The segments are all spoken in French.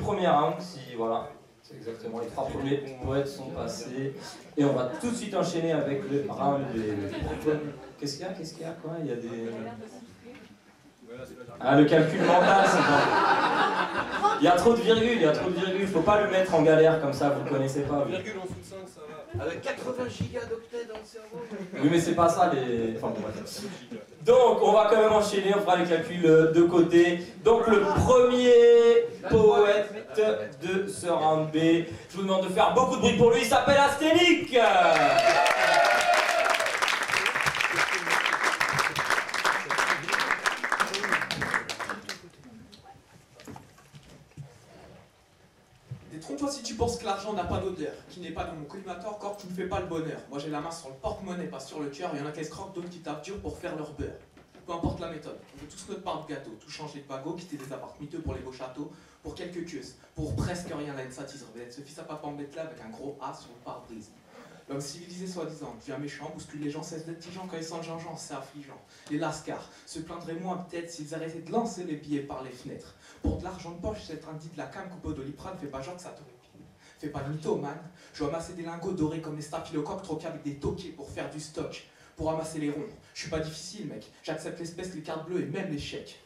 premier round, si voilà. C'est exactement, les 3 premiers poètes sont passés. Et on va tout de suite enchaîner avec le round des... Qu'est-ce qu'il y a quoi? Il y a des... Ah, le calcul mental, c'est pas... Il y a trop de virgules, faut pas le mettre en galère comme ça, vous le connaissez pas. Virgule en dessous de 5, ça va. Avec 80 gigas d'octets dans le cerveau. Oui, mais c'est pas ça les... Enfin, bon, bref. Donc, on va quand même enchaîner, on fera les calculs de côté. Donc, le premier poète de ce round B, je vous demande de faire beaucoup de bruit pour lui, il s'appelle Asténique. Détrompe-toi si tu penses que l'argent n'a pas d'odeur, qui n'est pas dans mon collimateur, encore tu ne fais pas le bonheur. Moi j'ai la main sur le porte-monnaie, pas sur le cœur, il y en a qui se croquent, d'autres qui tapent dur pour faire leur beurre. Peu importe la méthode, on veut tous notre part de gâteau, tout changer de bagot, quitter des apparts miteux pour les beaux châteaux, pour quelques queues, pour presque rien la haine s'attise, revenait ce fils à papa en bête là avec un gros A sur le pare-brise. L'homme civilisé soi-disant, devient méchant, bouscule les gens, cesse d'être tigeant quand ils sentent Jean-Jean, c'est affligeant. Les lascars se peindraient moins peut-être s'ils arrêtaient de lancer les billets par les fenêtres. Pour de l'argent de poche, c'est un dit de la cam coupé au doliprane, fais pas genre que ça t'aurait. Fais pas de mytho, man. Je dois amasser des lingots dorés comme les staphylocoques, troqués avec des toqués pour faire du stock. Pour amasser les ronds. Je suis pas difficile, mec. J'accepte l'espèce, les cartes bleues et même les chèques.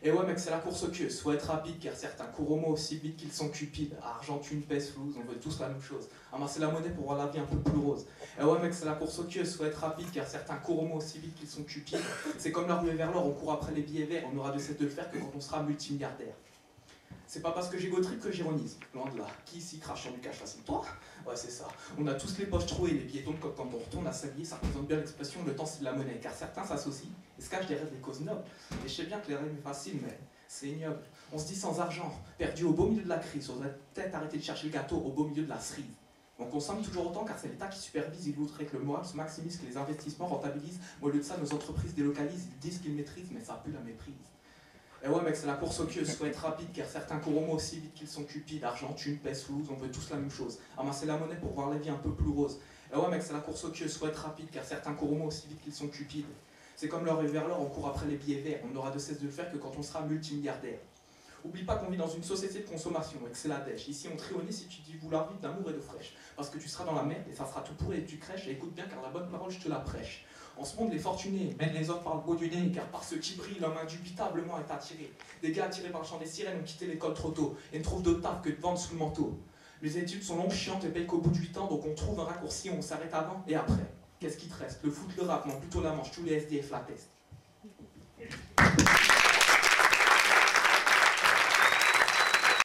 Et ouais, mec, c'est la course aux queues. Soit être rapide, car certains courent au mot aussi vite qu'ils sont cupides. Argent, thune, pèse, flouze, on veut tous la même chose. Amasser la monnaie pour voir la vie un peu plus rose. Et ouais, mec, c'est la course aux queues. Soit être rapide, car certains courent au mot aussi vite qu'ils sont cupides. C'est comme la ruée vers l'or, on court après les billets verts. On aura de cesse de le faire que quand on sera multimilliardaire. C'est pas parce que j'égotrip que j'ironise, loin de là. Qui ici crache sur du cash facile? Toi? Ouais, c'est ça. On a tous les poches trouées, les billets tombent comme quand on retourne à s'habiller, ça représente bien l'expression le temps c'est de la monnaie, car certains s'associent et se cachent derrière des causes nobles. Et je sais bien que les rêves est facile, mais c'est ignoble. On se dit sans argent, perdu au beau milieu de la crise, on aurait peut-être arrêté de chercher le gâteau au beau milieu de la cerise. On consomme toujours autant car c'est l'État qui supervise, il voudrait que le moral se maximise, que les investissements rentabilisent. Au lieu de ça, nos entreprises délocalisent, ils disent qu'ils maîtrisent, mais ça pue la méprise. Et ouais mec, c'est la course aux queues, soit être rapide car certains courent au mot aussi vite qu'ils sont cupides, argent, thune, pèse, flouze, on veut tous la même chose. Amasser la monnaie pour voir la vie un peu plus rose. Et ouais mec, c'est la course aux queues, soit être rapide car certains courent au mot aussi vite qu'ils sont cupides. C'est comme l'or et vers l'or, on court après les billets verts, on n'aura de cesse de le faire que quand on sera multimilliardaire. Oublie pas qu'on vit dans une société de consommation et que c'est la dèche. Ici on trionie si tu dis vouloir vivre d'amour et de fraîche. Parce que tu seras dans la merde et ça sera tout pourri et tu crèches. Et écoute bien car la bonne parole je te la prêche. En ce monde, les fortunés mènent les autres par le bout du nez, car par ceux qui brillent, l'homme indubitablement est attiré. Des gars attirés par le chant des sirènes ont quitté l'école trop tôt et ne trouvent d'autre taf que de vendre sous le manteau. Les études sont longues, chiantes et payent qu'au bout de 8 ans, donc on trouve un raccourci, on s'arrête avant et après. Qu'est-ce qui te reste? Le foot, le rap, non plutôt la manche, tous les SDF la test.